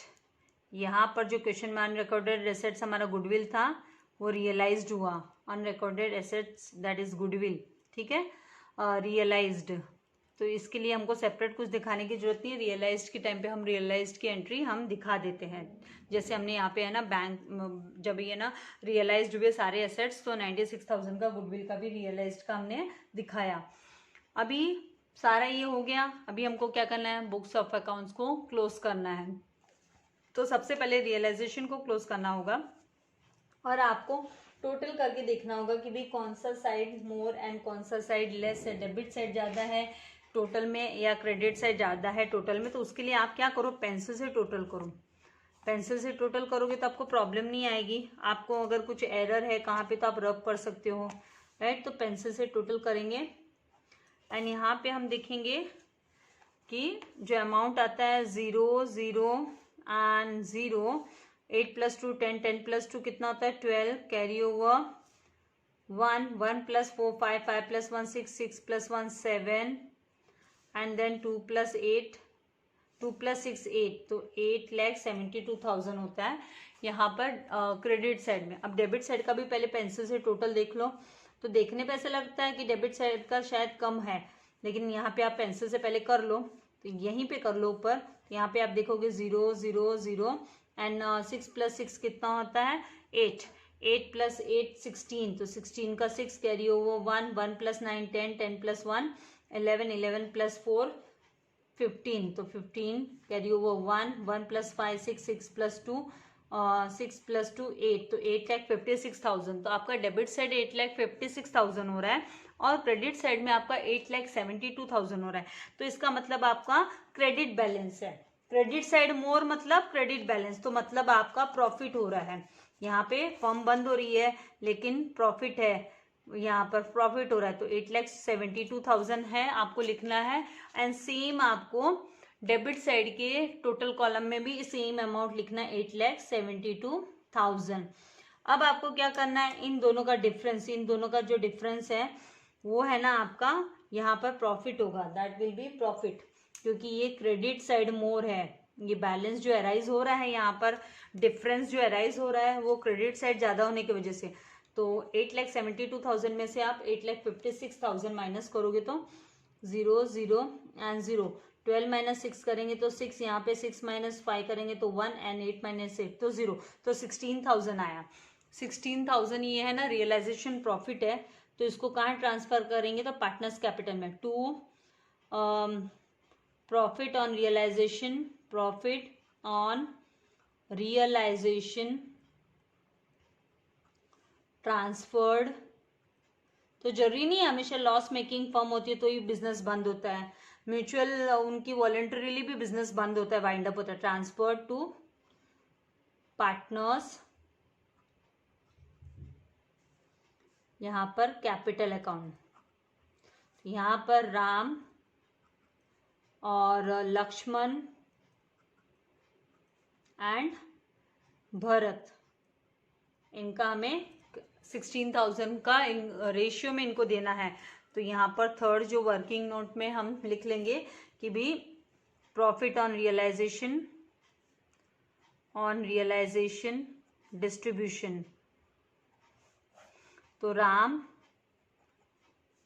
Speaker 1: यहाँ पर जो क्वेश्चन में अनरिकॉर्डेड एसेट्स हमारा गुडविल था वो रियलाइज्ड हुआ, unrecorded assets that is goodwill, ठीक है, रियलाइज्ड। तो इसके लिए हमको सेपरेट कुछ दिखाने की जरूरत नहीं है, रियलाइज्ड के टाइम पे हम रियलाइज्ड की एंट्री हम दिखा देते हैं, जैसे हमने यहाँ पे है ना बैंक जब ये ना रियलाइज्ड हुए सारे एसेट्स, तो 96,000 का गुडविल का भी रियलाइज्ड का हमने दिखाया। अभी सारा ये हो गया, अभी हमको क्या करना है, बुक्स ऑफ अकाउंट्स को क्लोज करना है। तो सबसे पहले रियलाइजेशन को क्लोज करना होगा और आपको टोटल करके देखना होगा कि भाई कौन सा साइड मोर एंड कौन सा साइड लेस है, डेबिट साइड ज़्यादा है टोटल में या क्रेडिट साइड ज़्यादा है टोटल में। तो उसके लिए आप क्या करो, पेंसिल से टोटल करो। पेंसिल से टोटल करोगे तो आपको प्रॉब्लम नहीं आएगी, आपको अगर कुछ एरर है कहाँ पे तो आप रब कर सकते हो, राइट। तो पेंसिल से टोटल करेंगे एंड यहाँ पे हम देखेंगे कि जो अमाउंट आता है 0 0 एंड 0, 8 + 2 10, 10 + 2 कितना होता है 12, कैरी ओवर 1, 1 + 4 5, 5 + 1 6, 6 + 1 7 एंड देन 2 + 8, 2 + 6 8, तो 8,72,000 होता है यहाँ पर क्रेडिट साइड में। अब डेबिट साइड का भी पहले पेंसिल से टोटल देख लो, तो देखने पे ऐसा लगता है कि डेबिट साइड का शायद कम है, लेकिन यहाँ पे आप पेंसिल से पहले कर लो, तो यहीं पे कर लो ऊपर, तो यहाँ पे आप देखोगे 0 0 0 एंड 6 + 6 कितना होता है 8, 8 + 8 16, तो 16 का 6 कैरी ओवर 1, 1 + 9 10, 10 + 1 11, 11 + 4 15, तो 15 कैरी ओवर 1, 1 + 5 6, 6 + 2 6 + 2 8, तो 8,56,000। तो आपका डेबिट साइड 8,56,000 हो रहा है और क्रेडिट साइड में आपका 8,72,000 हो रहा है। तो इसका मतलब आपका क्रेडिट बैलेंस है, क्रेडिट साइड मोर मतलब क्रेडिट बैलेंस, तो मतलब आपका प्रॉफिट हो रहा है। यहाँ पे फर्म बंद हो रही है लेकिन प्रॉफिट है, यहाँ पर प्रॉफिट हो रहा है, तो 8,72,000 है आपको लिखना है। एंड सेम आपको डेबिट साइड के टोटल कॉलम में भी सेम अमाउंट लिखना है 8,72,000। अब आपको क्या करना है, इन दोनों का डिफरेंस, इन दोनों का जो डिफरेंस है वो है ना आपका यहाँ पर प्रॉफिट होगा, दैट विल बी प्रॉफिट, क्योंकि ये क्रेडिट साइड मोर है, ये बैलेंस जो अराइज हो रहा है यहाँ पर, डिफरेंस जो अराइज हो रहा है वो क्रेडिट साइड ज़्यादा होने की वजह से। तो 8,72,000 में से आप 8,56,000 माइनस करोगे तो 0 0 एंड 0, 12 माइनस 6 करेंगे तो 6, यहाँ पे 6 माइनस 5 करेंगे तो 1 एंड 8 माइनस 8 तो 0, तो 16,000 आया। 16,000 ये है ना रियलाइजेशन प्रॉफिट है, तो इसको कहाँ ट्रांसफर करेंगे तो पार्टनर्स कैपिटल में, to profit on realisation, profit on realisation transferred. तो जरूरी नहीं है हमेशा लॉस मेकिंग फर्म होती है तो ये बिजनेस बंद होता है, म्यूचुअल उनकी वॉलंटरीली भी बिजनेस बंद होता है, वाइंड अप होता है। ट्रांसफर टू पार्टनर्स, यहां पर कैपिटल अकाउंट, यहां पर राम और लक्ष्मण एंड भरत, इनका हमें 16,000 का रेशियो में इनको देना है। तो यहाँ पर थर्ड जो वर्किंग नोट में हम लिख लेंगे कि भी प्रॉफिट ऑन रियलाइजेशन डिस्ट्रीब्यूशन। तो राम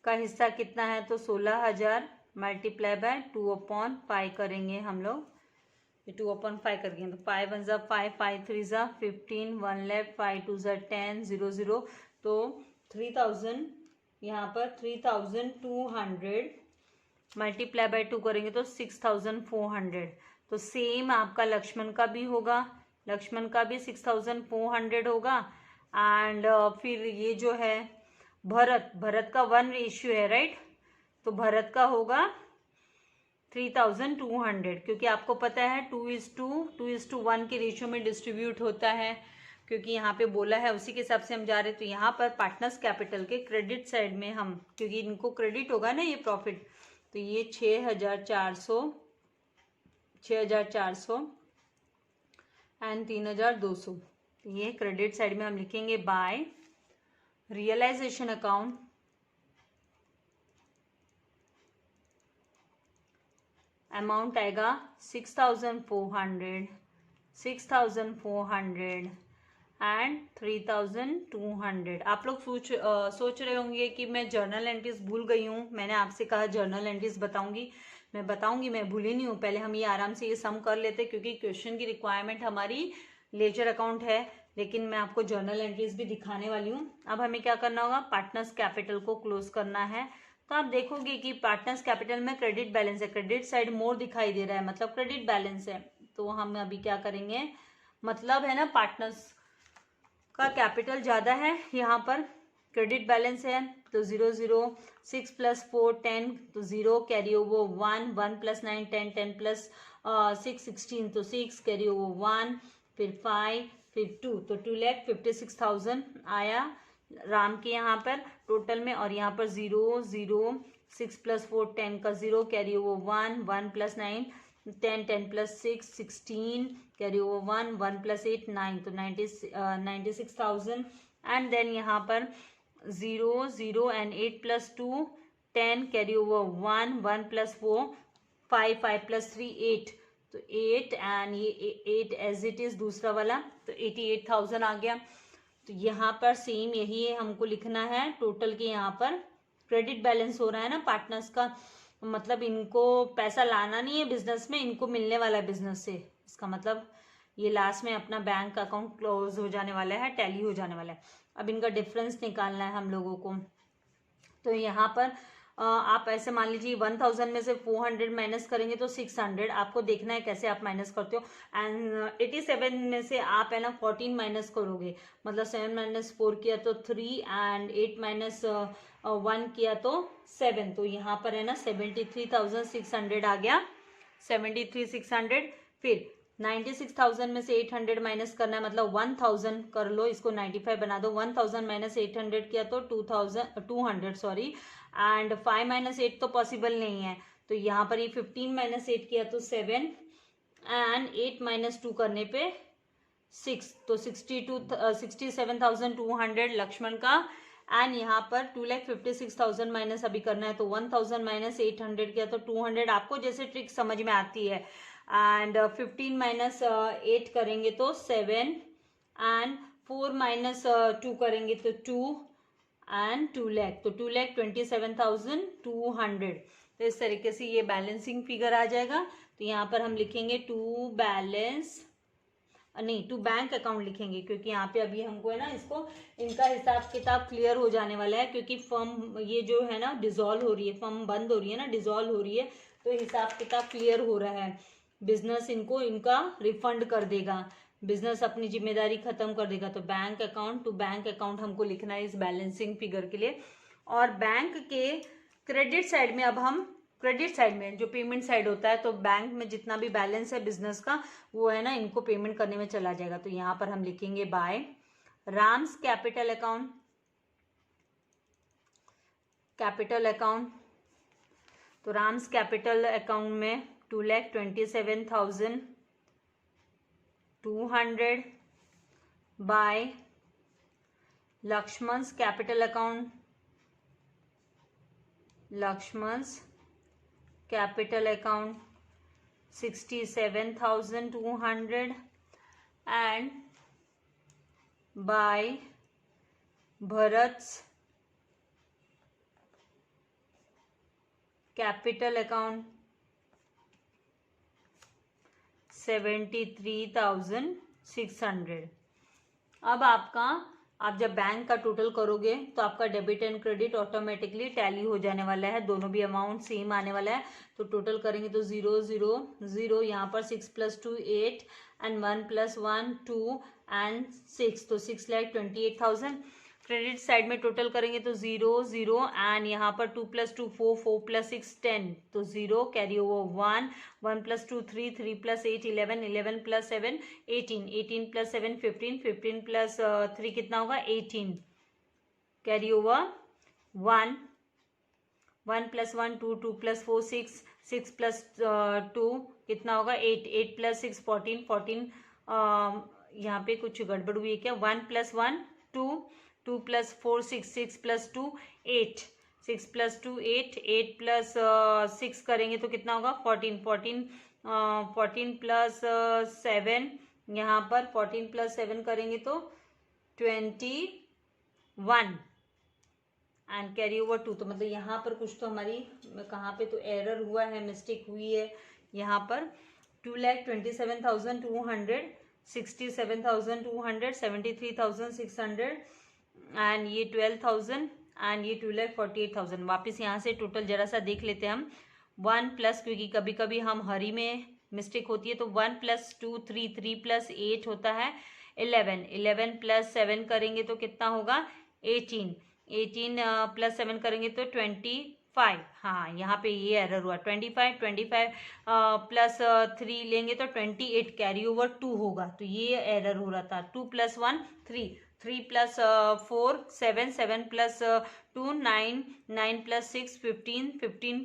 Speaker 1: का हिस्सा कितना है तो 16,000 मल्टीप्लाई बाय 2/5 करेंगे हम लोग, ये 2/5 करेंगे तो 5 1 ज़ा 5, 5 3 ज़ा 15, 1 लेफ्ट, 5 2 ज़ा 10, 0 0, तो 3,000, यहाँ पर 3,200 मल्टीप्लाई बाय 2 करेंगे तो 6,400। तो सेम आपका लक्ष्मण का भी होगा, लक्ष्मण का भी 6,400 होगा। एंड फिर ये जो है भरत का 1 रेशियो है राइट, तो भरत का होगा 3,200, क्योंकि आपको पता है 2:1 के रेशियो में डिस्ट्रीब्यूट होता है, क्योंकि यहाँ पे बोला है उसी के हिसाब से हम जा रहे हैं। तो यहाँ पर पार्टनर्स कैपिटल के क्रेडिट साइड में हम, क्योंकि इनको क्रेडिट होगा ना ये प्रॉफिट, तो ये 6,400 एंड 3,200, ये क्रेडिट साइड में हम लिखेंगे बाय रियलाइजेशन अकाउंट, अमाउंट आएगा 6,400 एंड 3,200। आप लोग सोच रहे होंगे कि मैं जर्नल एंट्रीज भूल गई हूँ, मैंने आपसे कहा जर्नल एंट्रीज बताऊंगी, मैं भूली नहीं हूँ। पहले हम ये आराम से ये सम कर लेते, क्योंकि क्वेश्चन की रिक्वायरमेंट हमारी लेजर अकाउंट है, लेकिन मैं आपको जर्नल एंट्रीज भी दिखाने वाली हूँ। अब हमें क्या करना होगा, पार्टनर्स कैपिटल को क्लोज करना है। तो आप देखोगे कि पार्टनर्स कैपिटल में क्रेडिट बैलेंस है, क्रेडिट साइड मोर दिखाई दे रहा है, मतलब क्रेडिट बैलेंस है। तो हम अभी क्या करेंगे, मतलब है ना पार्टनर्स का कैपिटल ज्यादा है, यहाँ पर क्रेडिट बैलेंस है, तो 0 0, 6 + 4 10, तो 0 कैरी ओवर 1, 1 + 9 10, 10 + 6 16, तो 6 कैरी ओवर 1, फिर 5, फिर 2, तो 2,56,000 आया राम के यहाँ पर टोटल में। और यहाँ पर 0 0, 6 + 4 10 का 0 कैरी ओवर 1, 1 + 9 10, 10 + 6 16 कैरी ओवर 1, 1 + 8 9, तो 96,000। एंड देन यहाँ पर 0 0 एंड 8 + 2 10 कैरी ओवर 1, 1 + 4 5, 5 + 3 8, तो 8 एंड ये 8 एज इट इज दूसरा वाला, तो 88,000 आ गया। तो यहाँ पर सेम यही हमको लिखना है, टोटल के यहाँ पर क्रेडिट बैलेंस हो रहा है ना पार्टनर्स का, मतलब इनको पैसा लाना नहीं है बिजनेस में, इनको मिलने वाला है बिजनेस से, इसका मतलब ये लास्ट में अपना बैंक अकाउंट क्लोज हो जाने वाला है, टैली हो जाने वाला है। अब इनका डिफरेंस निकालना है हम लोगों को। तो यहाँ पर आप ऐसे मान लीजिए 1,000 में से 400 माइनस करेंगे तो 600, आपको देखना है कैसे आप माइनस करते हो। एंड 87 में से आप है ना 14 माइनस करोगे, मतलब 7 - 4 किया तो 3 एंड 8 - 1 किया तो 7, तो यहाँ पर है ना 73,600 आ गया, 73,600। फिर 96,000 में से 800 माइनस करना है, मतलब 1,000 कर लो, इसको 95 बना दो। 1,000 - 800 किया तो 200 सॉरी, एंड 5 - 8 तो पॉसिबल नहीं है, तो यहाँ पर ये 15 - 8 किया तो 7 एंड 8 - 2 करने पे 6, तो 67,200 लक्ष्मण का। एंड यहाँ पर 2,56,000 माइनस अभी करना है, तो 1,000 - 800 किया तो 200। आपको जैसे ट्रिक समझ में आती है, एंड 15 माइनस 8 करेंगे तो 7 एंड 4 माइनस 2 करेंगे तो 2 एंड 2 लाख, तो 2,27,200। तो इस तरीके से ये बैलेंसिंग फिगर आ जाएगा। तो यहाँ पर हम लिखेंगे टू बैंक अकाउंट लिखेंगे, क्योंकि यहाँ पे अभी हमको है ना इसको इनका हिसाब किताब क्लियर हो जाने वाला है, क्योंकि फर्म ये जो है ना डिसॉल्व हो रही है, फर्म बंद हो रही है ना, डिसॉल्व हो रही है, तो हिसाब किताब क्लियर हो रहा है। बिजनेस इनको इनका रिफंड कर देगा, बिजनेस अपनी जिम्मेदारी खत्म कर देगा। तो bank account to bank account हमको लिखना है इस बैलेंसिंग फिगर के लिए। और बैंक के क्रेडिट साइड में, अब हम क्रेडिट साइड में जो पेमेंट साइड होता है, तो बैंक में जितना भी बैलेंस है बिजनेस का वो है ना इनको पेमेंट करने में चला जाएगा। तो यहाँ पर हम लिखेंगे by Ram's capital account, capital account. तो राम्स कैपिटल अकाउंट में 2,27,200 by Lakshman's capital account, Lakshman's capital account 67,200 and by Bharat's capital account 73,600। अब आप जब बैंक का टोटल करोगे तो आपका debit and credit automatically tally हो जाने वाला है, दोनों भी अमाउंट सेम आने वाला है। तो टोटल करेंगे तो 0 0 0, यहाँ पर 6 + 2 8 एंड 1 + 1 2 एंड 6, तो 6,28,000। क्रेडिट साइड में टोटल करेंगे तो 0 0 एंड यहाँ पर 2 + 2 4 4 + 6 10, तो 0 कैरी ओवर 1 1 + 2 3 3 + 8 11 11 + 7 18 18 + 7 15 15 + 3 कितना होगा 18, कैरी ओवर 1 1 + 1 2 2 + 4 6 6 + 2 कितना होगा 8 8 + 6 14 14, यहाँ पे कुछ गड़बड़ हुई है क्या, 1 + 1 2 2 + 4 6 6 + 2 8 6 + 2 8 8 + 6 करेंगे तो कितना होगा 14 14 14 + 7, यहाँ पर 14 + 7 करेंगे तो 21 एंड कैरी ओवर 2। तो मतलब यहाँ पर कुछ तो हमारी कहाँ पे तो एरर हुआ है, मिस्टेक हुई है। यहाँ पर 2,27,200 67,200 73,600 एंड ये 12,000 एंड ये 2,48,000। वापस यहाँ से टोटल जरा सा देख लेते हैं हम 1 प्लस, क्योंकि कभी कभी हम हरी में मिस्टेक होती है, तो 1 + 2 3 3 + 8 होता है 11 11 + 7 करेंगे तो कितना होगा 18 18 + 7 करेंगे तो 25। हाँ यहाँ पे ये एरर हुआ 25 25 + 3 लेंगे तो 28 कैरी ओवर 2 होगा, तो ये एरर हो रहा था। 2 + 1 3 3 + 4 7 7 + 2 9 9 + 6 15 15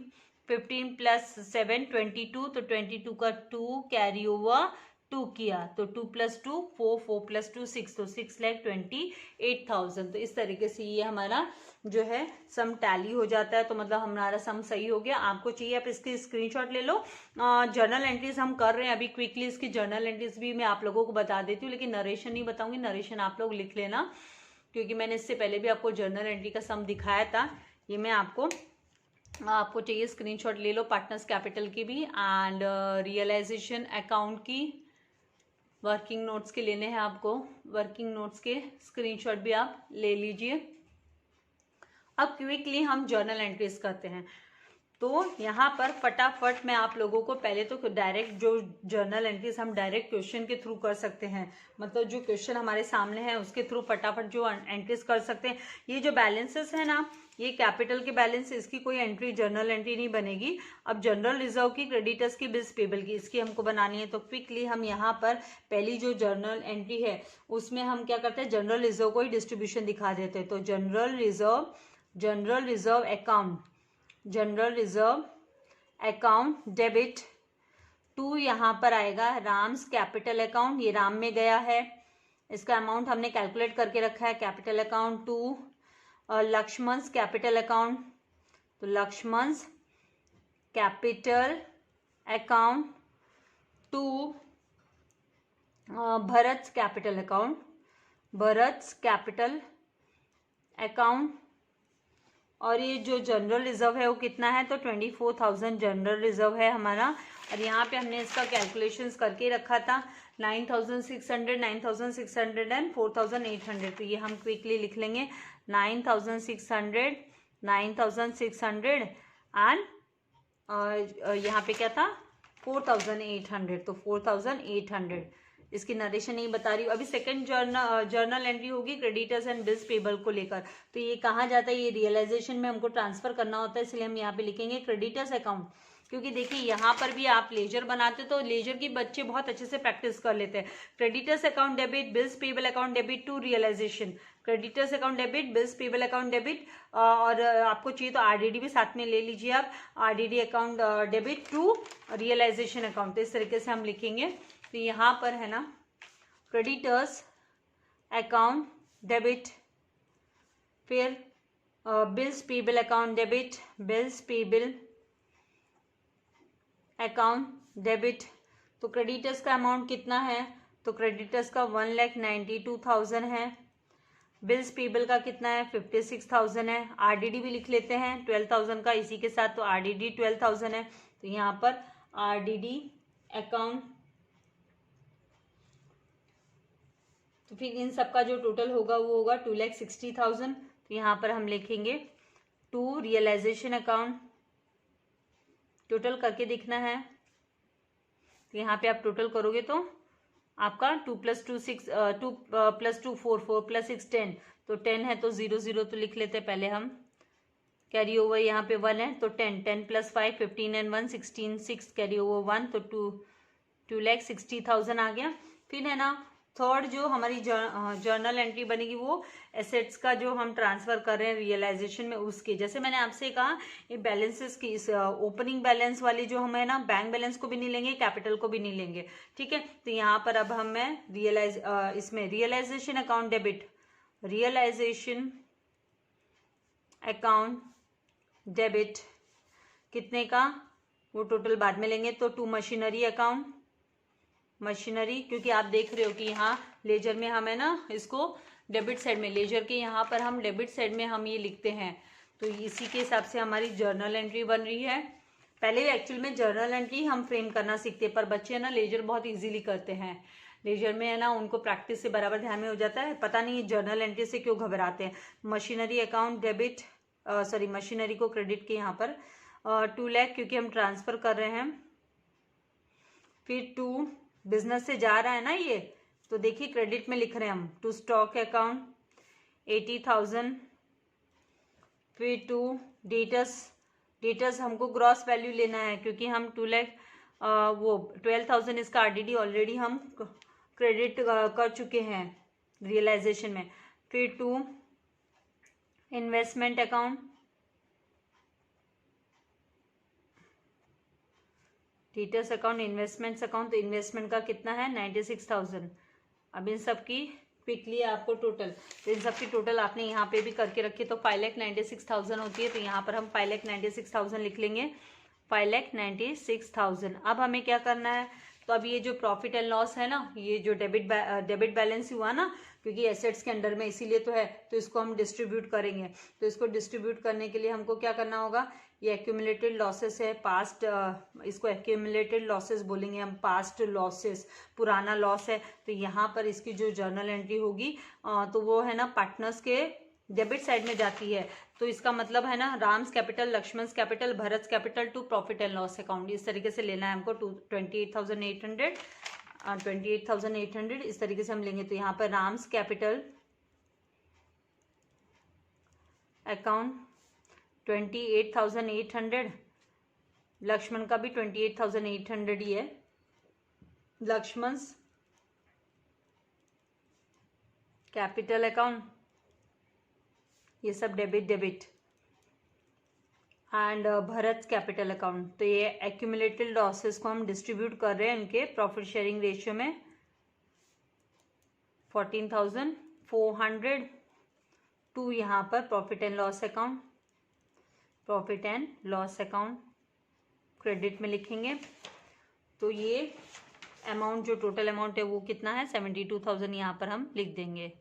Speaker 1: 15 + 7 22, तो 22 का 2 कैरी ओवर 2 किया, तो 2 + 2 4 4 + 2 6, तो 6,28,000। तो इस तरीके से ये हमारा जो है सम टैली हो जाता है। तो मतलब हमारा सम सही हो गया। आपको चाहिए आप इसकी स्क्रीनशॉट ले लो। जर्नल एंट्रीज हम कर रहे हैं अभी क्विकली, इसकी जर्नल एंट्रीज भी मैं आप लोगों को बता देती हूँ, लेकिन नरेशन नहीं बताऊंगी, नरेशन आप लोग लिख लेना, क्योंकि मैंने इससे पहले भी आपको जर्नल एंट्री का सम दिखाया था। ये मैं आपको चाहिए स्क्रीनशॉट ले लो, पार्टनर्स कैपिटल की भी एंड रियलाइजेशन अकाउंट की वर्किंग नोट्स के लेने हैं आपको, वर्किंग नोट्स के स्क्रीनशॉट भी आप ले लीजिए। अब क्विकली हम जर्नल एंट्रीज करते हैं। तो यहाँ पर फटाफट मैं आप लोगों को पहले तो डायरेक्ट जो जर्नल एंट्रीज हम डायरेक्ट क्वेश्चन के थ्रू कर सकते हैं, मतलब जो क्वेश्चन हमारे सामने है उसके थ्रू फटाफट जो एंट्रीज कर सकते हैं। ये जो बैलेंसेस है ना, ये कैपिटल के बैलेंस, इसकी कोई एंट्री जर्नल एंट्री नहीं बनेगी। अब जनरल रिजर्व की, क्रेडिटर्स की, बिल्स पेबल की, इसकी हमको बनानी है। तो क्विकली हम यहाँ पर पहली जो जर्नल एंट्री है उसमें हम क्या करते हैं, जनरल रिजर्व को ही डिस्ट्रीब्यूशन दिखा देते हैं। तो general reserve account, general reserve account debit to यहाँ पर आएगा राम्स कैपिटल अकाउंट, ये राम में गया है, इसका अमाउंट हमने कैलकुलेट करके रखा है। Capital account to Lakshman's capital account, तो Lakshman's capital account to Bharat capital account, Bharat capital account. और ये जो जनरल रिजर्व है वो कितना है, तो 24,000 जनरल रिजर्व है हमारा। और यहाँ पे हमने इसका कैलकुलेशंस करके रखा था 9,600, 9,600 एंड 4,800। तो ये हम क्विकली लिख लेंगे 9,600, 9,600 एंड यहाँ पे क्या था 4,800, तो 4,800। इसकी नरेशन नहीं बता रही हूँ अभी। सेकंड जर्नल एंट्री होगी क्रेडिटर्स एंड बिल्स पेबल को लेकर। तो ये कहाँ जाता है, ये रियलाइजेशन में हमको ट्रांसफर करना होता है, इसलिए हम यहाँ पे लिखेंगे क्रेडिटर्स अकाउंट। क्योंकि देखिए यहाँ पर भी आप लेजर बनाते तो लेजर की बच्चे बहुत अच्छे से प्रैक्टिस कर लेते हैं। Creditors account debit, bills payable account debit to realisation, creditors account debit, bills payable account debit. और आपको चाहिए तो आरडीडी भी साथ में ले लीजिए आप, RDD account debit to realisation account. इस तरीके से हम लिखेंगे। तो यहाँ पर है ना क्रेडिटर्स अकाउंट डेबिट, फिर bills payable account debit, bills payable account debit. तो क्रेडिटर्स का अमाउंट कितना है, तो क्रेडिटर्स का 1,92,000 है। बिल्स पेबल का कितना है 56,000 है। आरडीडी भी लिख लेते हैं 12,000 का इसी के साथ, तो आरडीडी 12,000 है। तो यहाँ पर आरडीडी अकाउंट, तो फिर इन सबका जो टोटल होगा वो होगा 2,60,000। तो यहाँ पर हम लिखेंगे टू रियलाइजेशन अकाउंट, टोटल करके दिखना है। तो यहाँ पे आप टोटल करोगे तो आपका 2 + 2 6, 2 + 2 4, 4 + 6 10, तो 10 है तो 0 0 तो लिख लेते हैं पहले हम। कैरी ओवर यहाँ पे 1 है तो 10, 10 + 5 15 एंड 1 16, 6 कैरी ओवर 1, तो 2,60,000 आ गया। फिर है ना थर्ड जो हमारी जर्नल एंट्री बनेगी वो एसेट्स का जो हम ट्रांसफर कर रहे हैं रियलाइजेशन में उसके। जैसे मैंने आपसे कहा ये बैलेंसेस की इस ओपनिंग बैलेंस वाली जो हमें ना बैंक बैलेंस को भी नहीं लेंगे, कैपिटल को भी नहीं लेंगे, ठीक है। तो यहाँ पर अब हमें इसमें realisation account debit, realisation account debit कितने का वो टोटल बाद में लेंगे। तो टू मशीनरी अकाउंट, मशीनरी, क्योंकि आप देख रहे हो कि यहाँ लेजर में हमें ना इसको डेबिट साइड में, लेजर के यहाँ पर हम डेबिट साइड में हम ये लिखते हैं। तो इसी के हिसाब से हमारी जर्नल एंट्री बन रही है। पहले एक्चुअल में जर्नल एंट्री हम फ्रेम करना सीखते हैं, पर बच्चे ना लेजर बहुत इजीली करते हैं। लेजर में है ना उनको प्रैक्टिस से बराबर ध्यान में हो जाता है, पता नहीं जर्नल एंट्री से क्यों घबराते हैं। Machinery account debit, sorry machinery को क्रेडिट के यहाँ पर 2 लाख क्योंकि हम ट्रांसफर कर रहे हैं। फिर 2 बिजनेस से जा रहा है ना ये, तो देखिए क्रेडिट में लिख रहे हैं हम। To stock account 80,000। फिर 2 डेटर्स, डेटर्स हमको ग्रॉस वैल्यू लेना है क्योंकि हम 2 लाख वो 12,000 इसका आरडीडी ऑलरेडी हम क्रेडिट कर चुके हैं रियलाइजेशन में। फिर 2 investment account, debtors account, investments account, तो इन्वेस्टमेंट का कितना है 96,000। अब इन सब की क्विकली आपको टोटल, तो इन सब की टोटल आपने यहाँ पे भी करके रखी, तो 5,96,000 होती है। तो यहाँ पर हम 5,96,000 लिख लेंगे, 5,96,000। अब हमें क्या करना है, तो अब ये जो प्रॉफिट एंड लॉस है ना, ये जो डेबिट बैलेंस हुआ ना, क्योंकि एसेट्स के अंडर में इसीलिए तो है, तो इसको हम डिस्ट्रीब्यूट करेंगे। तो इसको डिस्ट्रीब्यूट करने के लिए हमको क्या करना होगा, ये एक्यूमुलेटेड लॉसेस है, पास्ट, इसको एक्यूमुलेटेड लॉसेस बोलेंगे हम, पास्ट लॉसेस, पुराना लॉस है। तो यहाँ पर इसकी जो जर्नल एंट्री होगी तो वो है ना पार्टनर्स के डेबिट साइड में जाती है। तो इसका मतलब है ना Ram's capital, Lakshman's capital, Bharat capital to profit and loss account, इस तरीके से लेना है हमको। 28,800, 28,800 इस तरीके से हम लेंगे। तो यहाँ पर राम्स कैपिटल अकाउंट 28,800, लक्ष्मण का भी 28,800 ही है। लक्ष्मण्स कैपिटल अकाउंट, ये सब debit and Bharat capital account. तो ये एक्यूमुलेटेड लॉसेस को हम डिस्ट्रीब्यूट कर रहे हैं इनके प्रॉफिट शेयरिंग रेशियो में। 14,400 टू यहाँ पर profit and loss account, profit and loss account credit में लिखेंगे। तो ये अमाउंट जो टोटल अमाउंट है वो कितना है 72,000 यहाँ पर हम लिख देंगे।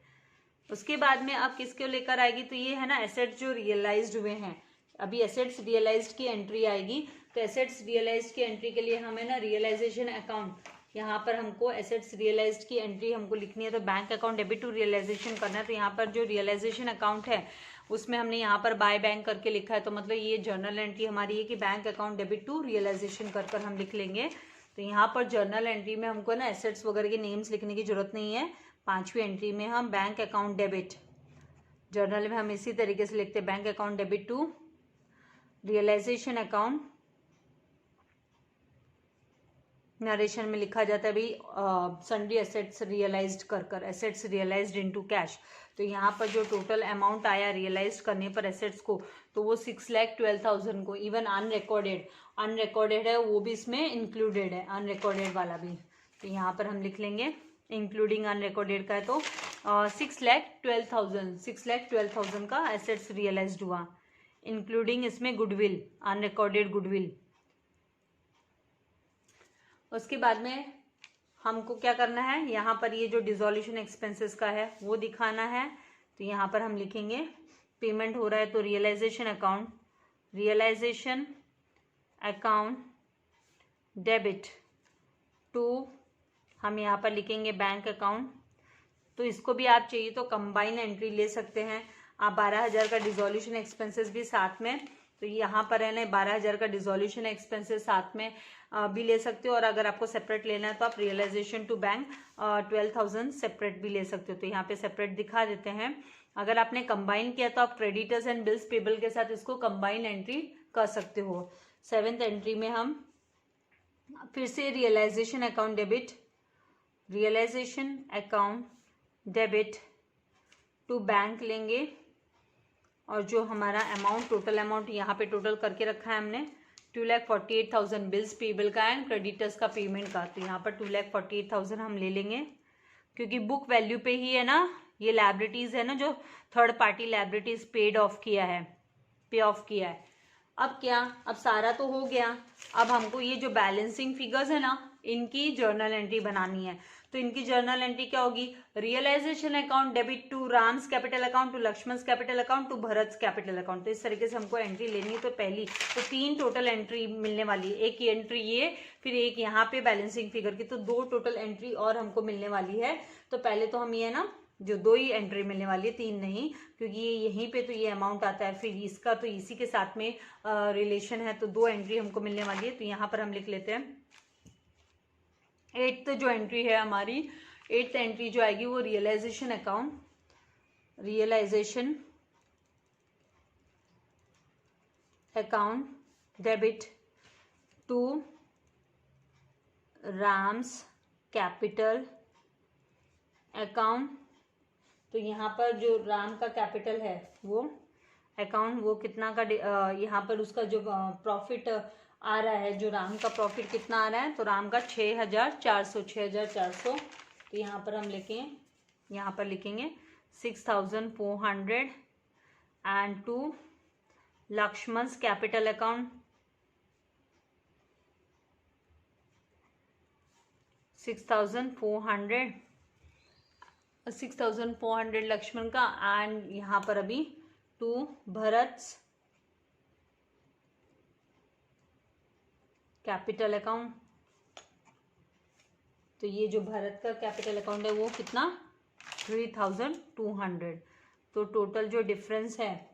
Speaker 1: उसके बाद में अब किसको लेकर आएगी, तो ये है ना एसेट्स जो रियलाइज्ड हुए हैं। अभी एसेट्स रियलाइज्ड की एंट्री आएगी, तो एसेट्स रियलाइज्ड की एंट्री के लिए हमें ना रियलाइजेशन अकाउंट, यहाँ पर हमको एसेट्स रियलाइज्ड की एंट्री हमको लिखनी है। तो bank account debit to realisation करना है। तो यहाँ पर जो रियलाइजेशन अकाउंट है उसमें हमने यहाँ पर बाय बैंक करके लिखा है, तो मतलब ये जर्नल एंट्री हमारी है कि bank account debit to realisation कर कर हम लिख लेंगे। तो यहाँ पर जर्नल एंट्री में हमको ना एसेट्स वगैरह के नेम्स लिखने की जरूरत नहीं है। 5वीं एंट्री में हम बैंक अकाउंट डेबिट, जर्नल में हम इसी तरीके से लिखते हैं bank account debit to realisation account. Narration में लिखा जाता है भाई सन्ड्री एसेट्स रियलाइज्ड कर कर, एसेट्स रियलाइज्ड इनटू कैश। तो यहाँ पर जो टोटल अमाउंट आया रियलाइज करने पर एसेट्स को, तो वो 6,12,000 को, इवन अनरिकॉर्डेड है वो भी इसमें इंक्लूडेड है, अनरिकॉर्डेड वाला भी। तो यहाँ पर हम लिख लेंगे इंक्लूडिंग अनरिकॉर्डेड का है, तो 6,12,000 का एसेट्स रियलाइज्ड हुआ, इंक्लूडिंग इसमें गुडविल, अनरिकॉर्डेड गुडविल। उसके बाद में हमको क्या करना है, यहाँ पर ये जो डिसॉल्यूशन एक्सपेंसेस का है वो दिखाना है। तो यहाँ पर हम लिखेंगे पेमेंट हो रहा है तो रियलाइजेशन अकाउंट डेबिट टू, हम यहाँ पर लिखेंगे बैंक अकाउंट। तो इसको भी आप चाहिए तो कंबाइन एंट्री ले सकते हैं आप, 12,000 का डिसॉल्यूशन एक्सपेंसेस भी साथ में। तो यहाँ पर है ना 12,000 का डिसॉल्यूशन एक्सपेंसेस साथ में भी ले सकते हो, और अगर आपको सेपरेट लेना है तो आप रियलाइजेशन टू बैंक 12,000 सेपरेट भी ले सकते हो। तो यहाँ पे सेपरेट दिखा देते हैं। अगर आपने कंबाइन किया तो आप क्रेडिटर्स एंड बिल्स पेबल के साथ इसको कंबाइन एंट्री कर सकते हो। 7th एंट्री में हम फिर से realisation account debit to bank लेंगे, और जो हमारा अमाउंट टोटल अमाउंट यहाँ पे टोटल करके रखा है हमने 2,48,000 बिल्स पेबल का एंड क्रेडिटर्स का पेमेंट का। तो यहाँ पर 2,48,000 हम ले लेंगे, क्योंकि बुक वैल्यू पे ही है ना ये लायबिलिटीज है ना, जो थर्ड पार्टी लायबिलिटीज पे ऑफ किया है। अब क्या, अब सारा तो हो गया, अब हमको ये जो बैलेंसिंग फिगर्स है ना इनकी जर्नल एंट्री बनानी है। तो इनकी जर्नल एंट्री क्या होगी, realisation account debit to Ram's capital account, to Lakshman capital account, to Bharat capital account. तो इस तरीके से हमको एंट्री लेनी है। तो पहली तो 3 टोटल एंट्री मिलने वाली है, एक एंट्री ये, फिर एक यहाँ पे बैलेंसिंग फिगर की, तो 2 टोटल एंट्री और हमको मिलने वाली है। तो पहले तो हम ये ना जो 2 ही एंट्री मिलने वाली है, 3 नहीं, क्योंकि ये यहीं पे तो ये अमाउंट आता है, फिर इसका तो इसी के साथ में रिलेशन है, तो 2 एंट्री हमको मिलने वाली है। तो यहाँ पर हम लिख लेते हैं 8th जो एंट्री है हमारी, 8th एंट्री जो आएगी वो realisation account debit to Ram's capital account. तो यहाँ पर जो राम का कैपिटल है वो अकाउंट, वो कितना का यहाँ पर उसका जो प्रॉफिट आ रहा है, जो राम का प्रॉफिट कितना आ रहा है, तो राम का 6,400। तो यहाँ पर हम लिखेंगे 6,400 and to Lakshman capital account 6,400 Lakshman का, एंड यहाँ पर अभी टू भरत कैपिटल अकाउंट। तो ये जो भरत का कैपिटल अकाउंट है वो कितना 3,200। तो टोटल जो डिफरेंस है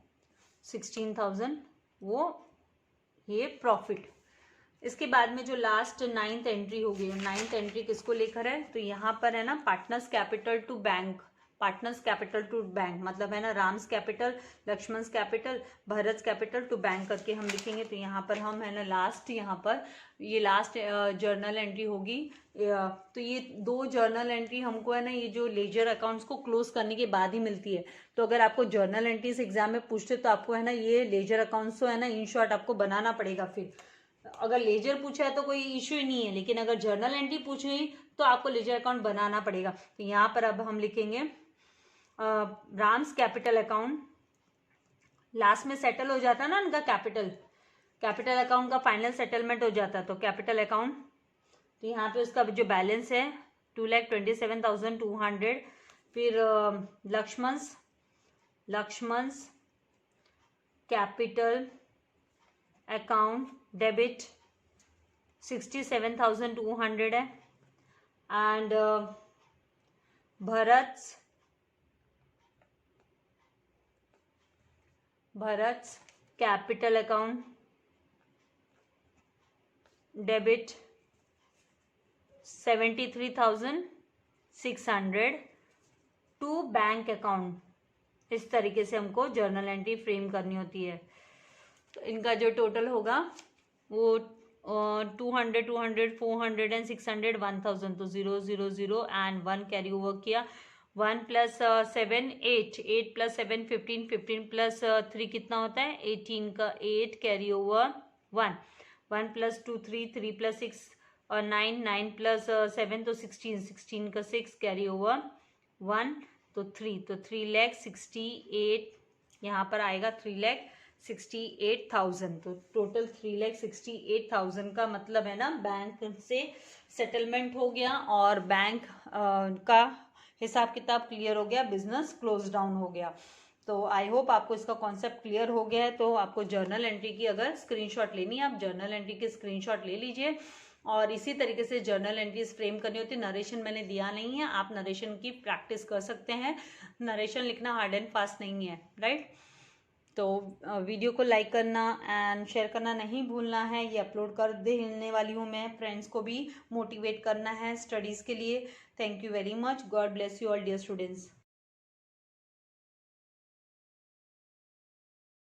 Speaker 1: 16,000 वो ये प्रॉफिट। इसके बाद में जो लास्ट 9th एंट्री होगी, 9th एंट्री किसको लेकर है, तो यहाँ पर है ना पार्टनर्स कैपिटल टू बैंक, मतलब है ना Ram's capital, Lakshman capital, Bharat capital to bank करके हम लिखेंगे। तो यहाँ पर हम है ना लास्ट जर्नल एंट्री होगी। तो ये 2 जर्नल एंट्री हमको है ना ये जो लेजर अकाउंट्स को क्लोज करने के बाद ही मिलती है। तो अगर आपको जर्नल एंट्रीज एग्जाम में पूछते तो आपको है ना ये लेजर अकाउंट्स तो है ना इन शॉर्ट आपको बनाना पड़ेगा। फिर अगर लेजर पूछा है तो कोई इश्यू ही नहीं है, लेकिन अगर जर्नल एंट्री पूछ रही तो आपको लेजर अकाउंट बनाना पड़ेगा। तो यहाँ पर अब हम लिखेंगे राम्स कैपिटल अकाउंट, लास्ट में सेटल हो जाता है ना उनका कैपिटल अकाउंट का फाइनल सेटलमेंट हो जाता है। तो कैपिटल अकाउंट तो यहाँ पे उसका जो बैलेंस है 2,27,200। फिर लक्ष्मण's कैपिटल अकाउंट डेबिट 67,200 है। And Bharat's capital account debit 73,600 to bank account. इस तरीके से हमको जर्नल एंट्री फ्रेम करनी होती है। तो इनका जो टोटल होगा वो 200, 200, 400 एंड 600, 1000। तो 0, 0, 0 एंड 1 कैरी ओवर किया। 1 + 7 8, 8 + 7 15, 15 + 3 कितना होता है 18 का 8 कैरी ओवर 1, 1 + 2 3, 3 + 6 और 9, 9 + 7 तो 16, 16 का 6 कैरी ओवर 1 तो 3, तो 3,68,000 यहाँ पर आएगा 3,68,000। तो टोटल 3,68,000 का मतलब है ना बैंक से सेटलमेंट हो गया और बैंक का हिसाब किताब क्लियर हो गया, बिजनेस क्लोज डाउन हो गया। तो आई होप आपको इसका कॉन्सेप्ट क्लियर हो गया है। तो आपको जर्नल एंट्री की अगर स्क्रीनशॉट लेनी है, आप जर्नल एंट्री की स्क्रीनशॉट ले लीजिए और इसी तरीके से जर्नल एंट्रीज फ्रेम करनी होती है। नरेशन मैंने दिया नहीं है, आप नरेशन की प्रैक्टिस कर सकते हैं। नरेशन लिखना हार्ड एंड फास्ट नहीं है, राइट। तो वीडियो को लाइक करना एंड शेयर करना नहीं भूलना है। ये अपलोड कर देने वाली हूँ मैं, फ्रेंड्स को भी मोटिवेट करना है स्टडीज़ के लिए। Thank you very much. God bless you all dear students.